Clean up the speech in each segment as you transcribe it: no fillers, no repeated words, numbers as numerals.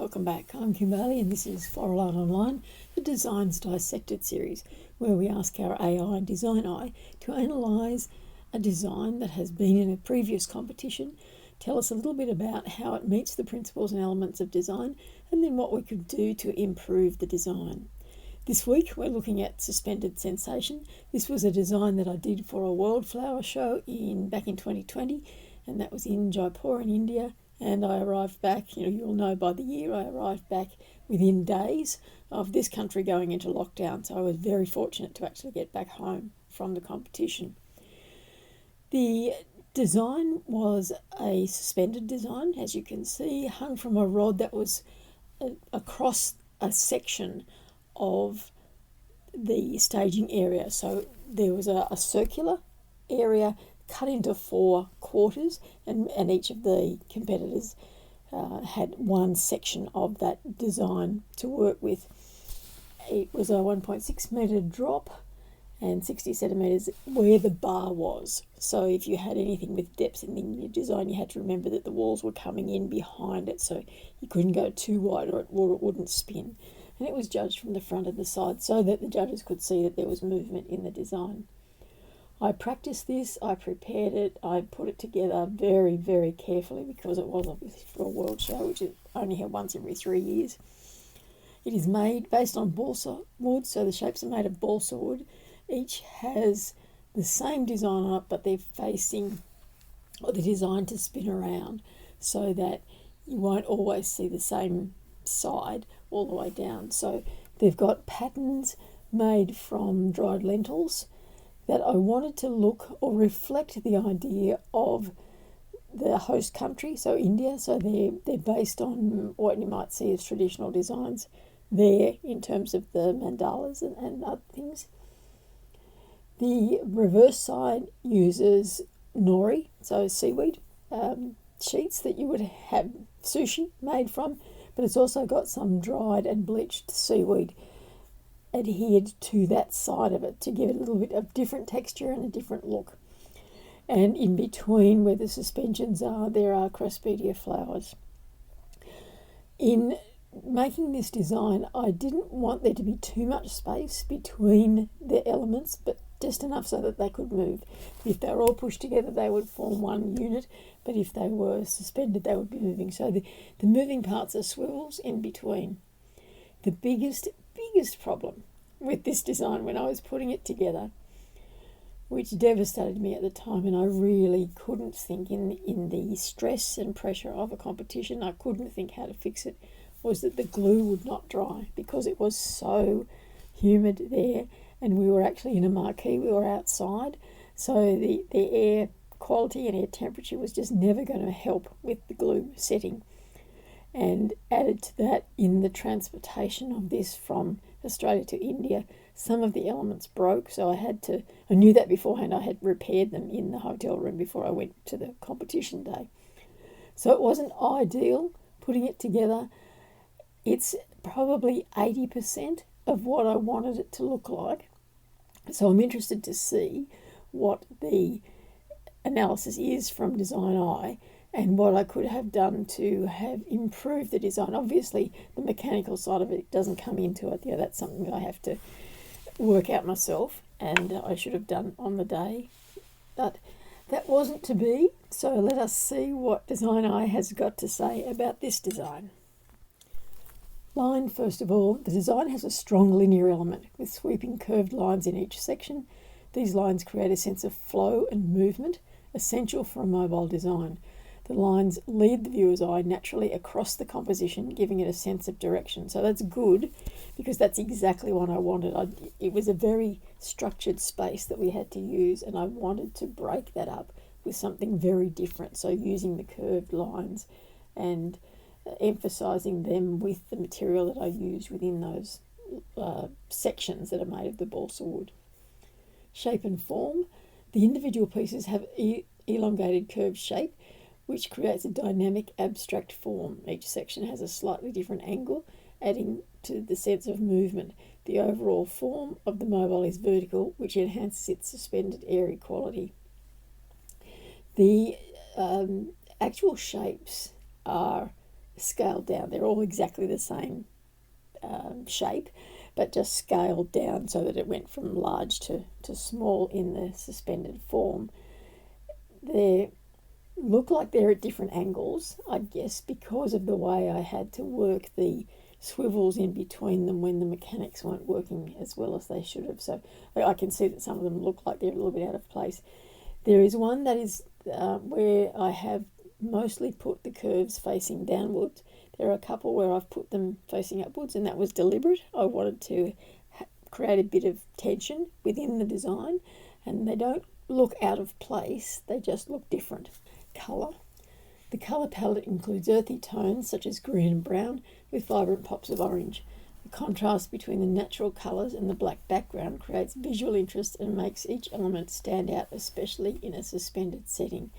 Welcome back. I'm Kimberly and this is Floral Art Online, the Designs Dissected series, where we ask our AI DesignEye to analyse a design that has been in a previous competition, tell us a little bit about how it meets the principles and elements of design, and then what we could do to improve the design. This week we're looking at Suspended Sensation. This was a design that I did for a World Flower Show back in 2020, and that was in Jaipur in India. And I arrived back, you'll know by the year, I arrived back within days of this country going into lockdown. So I was very fortunate to actually get back home from the competition. The design was a suspended design, as you can see, hung from a rod that was across a section of the staging area. So there was a circular area cut into 4 quarters, and each of the competitors had one section of that design to work with. It was a 1.6 metre drop and 60 centimetres where the bar was. So if you had anything with depth in your design, you had to remember that the walls were coming in behind it, so you couldn't go too wide or it wouldn't spin. And it was judged from the front and the side so that the judges could see that there was movement in the design. I practiced this, I prepared it, I put it together very, very carefully because it was obviously for a world show, which is only held once every 3 years. It is made based on balsa wood, so the shapes are made of balsa wood. Each has the same design on it, but they're facing, or they're designed to spin around so that you won't always see the same side all the way down. So they've got patterns made from dried lentils that I wanted to look or reflect the idea of the host country, so India. So they're based on what you might see as traditional designs there in terms of the mandalas and other things. The reverse side uses nori, so seaweed sheets that you would have sushi made from, but it's also got some dried and bleached seaweed adhered to that side of it to give it a little bit of different texture and a different look. And in between where the suspensions are, there are craspedia flowers. In making this design, I didn't want there to be too much space between the elements, but just enough so that they could move. If they were all pushed together, they would form one unit, but if they were suspended, they would be moving. So the moving parts are swivels in between. The biggest problem with this design when I was putting it together, which devastated me at the time, and I really couldn't think in the stress and pressure of a competition, I couldn't think how to fix it, was that the glue would not dry because it was so humid there, and we were actually in a marquee, we were outside, so the air quality and air temperature was just never going to help with the glue setting. And added to that, in the transportation of this from Australia to India, some of the elements broke, so I knew that beforehand. I had repaired them in the hotel room before I went to the competition day. So it wasn't ideal putting it together. It's probably 80% of what I wanted it to look like. So I'm interested to see what the analysis is from DesignEye and what I could have done to have improved the design. Obviously, the mechanical side of it doesn't come into it. That's something that I have to work out myself, and I should have done on the day. But that wasn't to be, so let us see what DesignEye has got to say about this design. Line, first of all, the design has a strong linear element with sweeping curved lines in each section. These lines create a sense of flow and movement, essential for a mobile design. The lines lead the viewer's eye naturally across the composition, giving it a sense of direction. So that's good because that's exactly what I wanted. It was a very structured space that we had to use, and I wanted to break that up with something very different. So using the curved lines and emphasising them with the material that I used within those sections that are made of the balsa wood. Shape and form. The individual pieces have elongated curved shape, which creates a dynamic abstract form. Each section has a slightly different angle, adding to the sense of movement. The overall form of the mobile is vertical, which enhances its suspended airy quality. The actual shapes are scaled down. They're all exactly the same shape, but just scaled down so that it went from large to small in the suspended form. They look like they're at different angles, I guess, because of the way I had to work the swivels in between them when the mechanics weren't working as well as they should have. So I can see that some of them look like they're a little bit out of place. There is one that is where I have mostly put the curves facing downwards. There are a couple where I've put them facing upwards, and that was deliberate. I wanted to create a bit of tension within the design, and they don't look out of place, they just look different. Colour. The colour palette includes earthy tones such as green and brown with vibrant pops of orange. The contrast between the natural colours and the black background creates visual interest and makes each element stand out, especially in a suspended setting.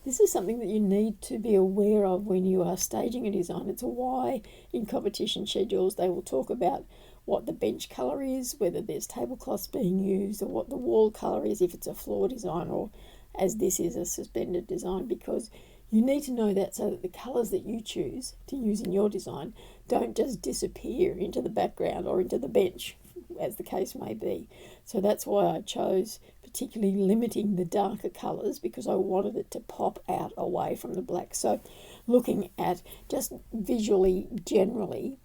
This is something that you need to be aware of when you are staging a design. It's why in competition schedules they will talk about what the bench colour is, whether there's tablecloths being used, or what the wall colour is if it's a floor design, or as this is a suspended design, because you need to know that so that the colours that you choose to use in your design don't just disappear into the background or into the bench, as the case may be. So that's why I chose particularly limiting the darker colours, because I wanted it to pop out away from the black. So looking at just visually, generally,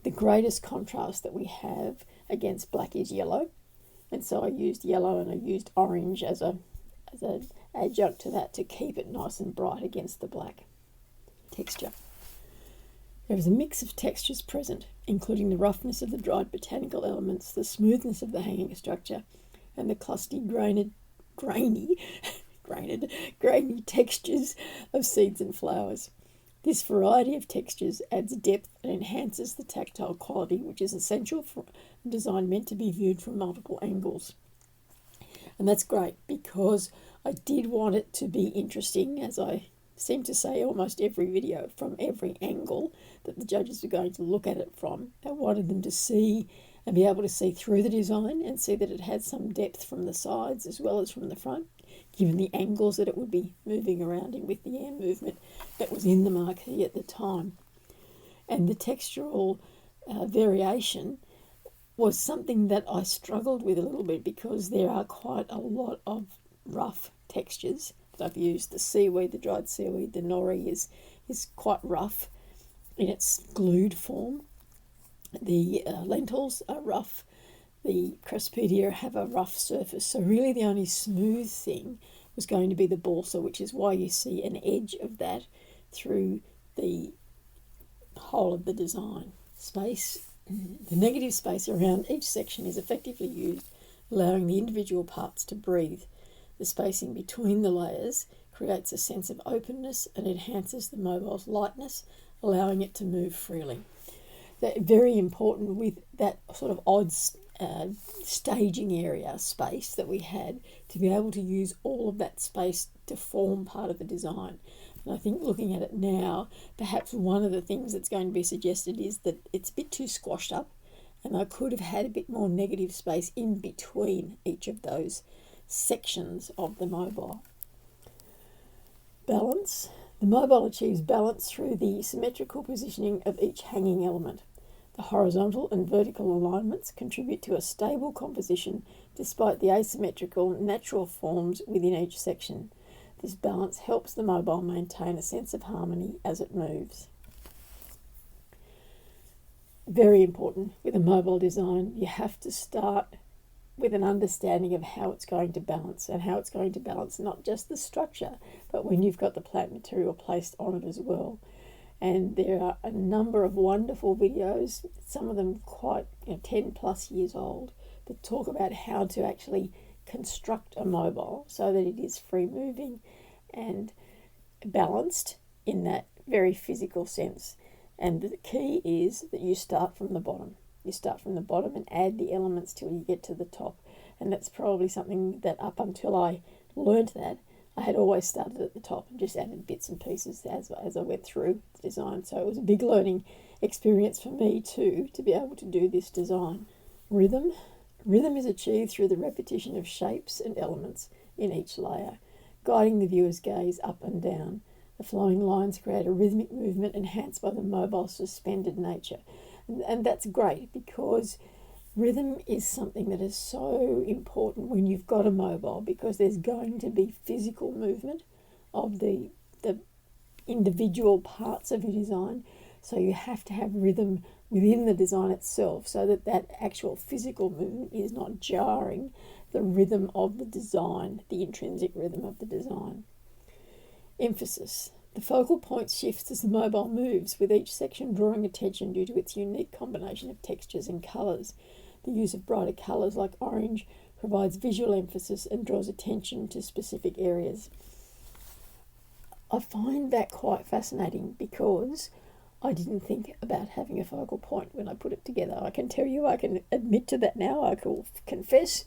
the greatest contrast that we have against black is yellow. And so I used yellow and I used orange as an adjunct to that to keep it nice and bright against the black. Texture. There is a mix of textures present, including the roughness of the dried botanical elements, the smoothness of the hanging structure, and the clustery, grainy textures of seeds and flowers. This variety of textures adds depth and enhances the tactile quality, which is essential for a design meant to be viewed from multiple angles. And that's great, because I did want it to be interesting, as I seem to say almost every video, from every angle that the judges are going to look at it from. I wanted them to see and be able to see through the design and see that it had some depth from the sides as well as from the front, given the angles that it would be moving around in with the air movement that was in the marquee at the time. And the textural variation was something that I struggled with a little bit, because there are quite a lot of rough textures that I've used. The seaweed, the dried seaweed, the nori is quite rough in its glued form. The lentils are rough. The cresspedia have a rough surface. So really the only smooth thing was going to be the balsa, which is why you see an edge of that through the whole of the design. Space. The negative space around each section is effectively used, allowing the individual parts to breathe. The spacing between the layers creates a sense of openness and enhances the mobile's lightness, allowing it to move freely. That's very important with that sort of odd staging area space that we had, to be able to use all of that space to form part of the design. And I think looking at it now, perhaps one of the things that's going to be suggested is that it's a bit too squashed up, and I could have had a bit more negative space in between each of those sections of the mobile. Balance. The mobile achieves balance through the symmetrical positioning of each hanging element. The horizontal and vertical alignments contribute to a stable composition despite the asymmetrical natural forms within each section. This balance helps the mobile maintain a sense of harmony as it moves. Very important with a mobile design, you have to start with an understanding of how it's going to balance, and how it's going to balance not just the structure, but when you've got the plant material placed on it as well. And there are a number of wonderful videos, some of them quite 10 plus years old, that talk about how to actually construct a mobile so that it is free moving and balanced in that very physical sense. And the key is that you start from the bottom. You start from the bottom and add the elements till you get to the top. And that's probably something that up until I learned that, I had always started at the top and just added bits and pieces as I went through the design. So it was a big learning experience for me too, to be able to do this design. Rhythm. Rhythm is achieved through the repetition of shapes and elements in each layer, guiding the viewer's gaze up and down. The flowing lines create a rhythmic movement enhanced by the mobile suspended nature. And that's great because rhythm is something that is so important when you've got a mobile, because there's going to be physical movement of the individual parts of your design. So you have to have rhythm within the design itself so that that actual physical movement is not jarring the rhythm of the design, the intrinsic rhythm of the design. Emphasis. The focal point shifts as the mobile moves, with each section drawing attention due to its unique combination of textures and colours. The use of brighter colours like orange provides visual emphasis and draws attention to specific areas. I find that quite fascinating because I didn't think about having a focal point when I put it together. I can tell you, I can admit to that now, I can confess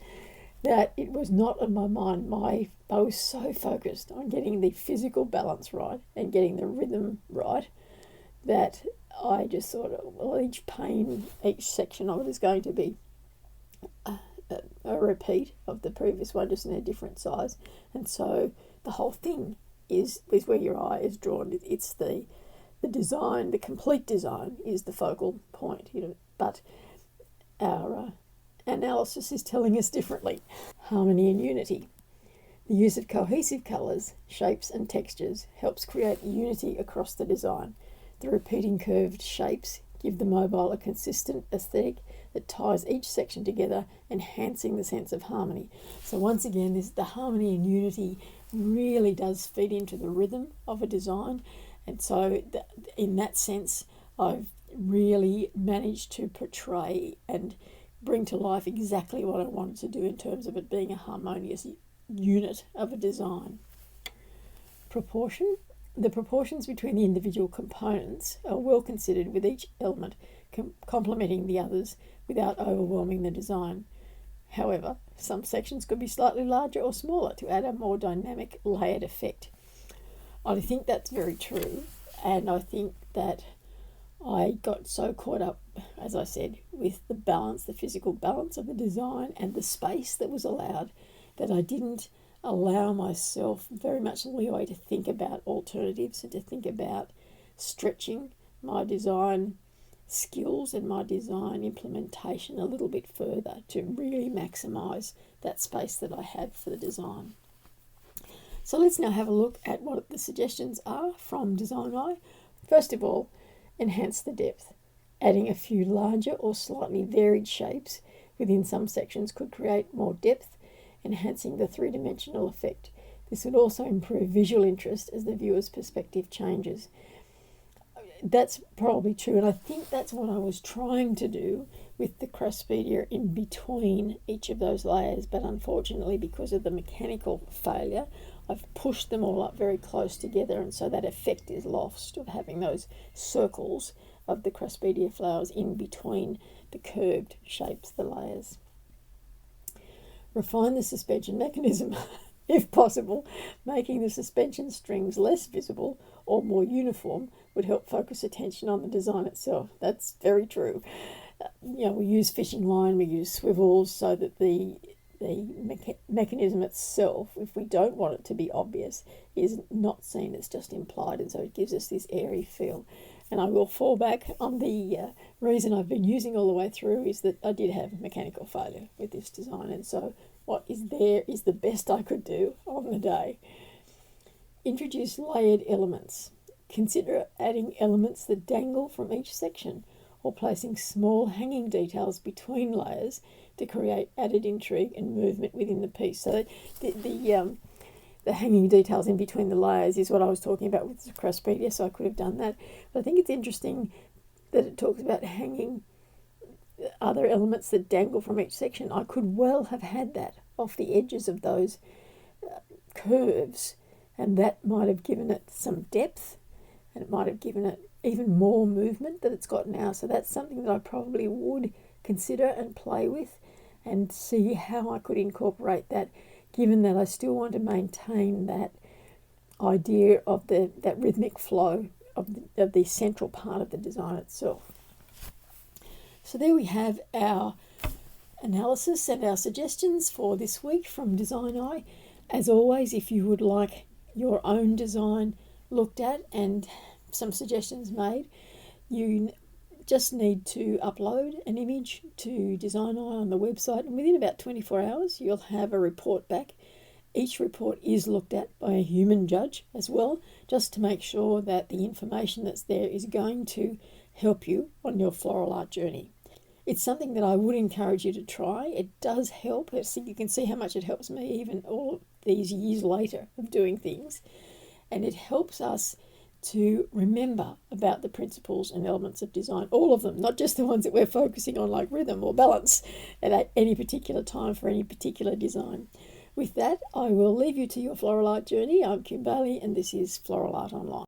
that it was not on my mind. I was so focused on getting the physical balance right and getting the rhythm right that I just thought, well, each pane, each section of it is going to be a repeat of the previous one, just in a different size. And so the whole thing is where your eye is drawn. It's the design, the complete design is the focal point, but our analysis is telling us differently. Harmony and unity. The use of cohesive colours, shapes and textures helps create unity across the design. The repeating curved shapes give the mobile a consistent aesthetic that ties each section together, enhancing the sense of harmony. So once again, the harmony and unity really does feed into the rhythm of a design. And so in that sense, I've really managed to portray and bring to life exactly what I wanted to do in terms of it being a harmonious unit of a design. Proportion. The proportions between the individual components are well considered, with each element complementing the others without overwhelming the design. However, some sections could be slightly larger or smaller to add a more dynamic layered effect. I think that's very true, and I think that I got so caught up, as I said, with the balance, the physical balance of the design and the space that was allowed, that I didn't allow myself very much leeway to think about alternatives and to think about stretching my design skills and my design implementation a little bit further to really maximise that space that I had for the design. So let's now have a look at what the suggestions are from DesignEye. First of all, enhance the depth. Adding a few larger or slightly varied shapes within some sections could create more depth, enhancing the three-dimensional effect. This would also improve visual interest as the viewer's perspective changes. That's probably true, and I think that's what I was trying to do with the Crospedia in between each of those layers, but unfortunately, because of the mechanical failure, I've pushed them all up very close together, and so that effect is lost of having those circles of the Crospedia flowers in between the curved shapes, the layers. Refine the suspension mechanism, if possible. Making the suspension strings less visible or more uniform would help focus attention on the design itself. That's very true. We use fishing line, we use swivels so that the mechanism itself, if we don't want it to be obvious, is not seen, it's just implied, and so it gives us this airy feel. And I will fall back on the reason I've been using all the way through is that I did have mechanical failure with this design, and so what is there is the best I could do on the day. Introduce layered elements. Consider adding elements that dangle from each section, or placing small hanging details between layers to create added intrigue and movement within the piece. So the hanging details in between the layers is what I was talking about with the Crospedia, so I could have done that. But I think it's interesting that it talks about hanging other elements that dangle from each section. I could well have had that off the edges of those curves, and that might have given it some depth, and it might have given it even more movement that it's got now. So that's something that I probably would consider and play with and see how I could incorporate that, given that I still want to maintain that idea of that rhythmic flow of the central part of the design itself. So there we have our analysis and our suggestions for this week from DesignEye. As always, if you would like your own design looked at and some suggestions made, you just need to upload an image to DesignEye on the website, and within about 24 hours you'll have a report back. Each report is looked at by a human judge as well, just to make sure that the information that's there is going to help you on your floral art journey. It's something that I would encourage you to try. It does help. You can see how much it helps me even all these years later of doing things. And it helps us to remember about the principles and elements of design, all of them, not just the ones that we're focusing on like rhythm or balance at any particular time for any particular design. With that, I will leave you to your floral art journey. I'm Kim Bailey, and this is Floral Art Online.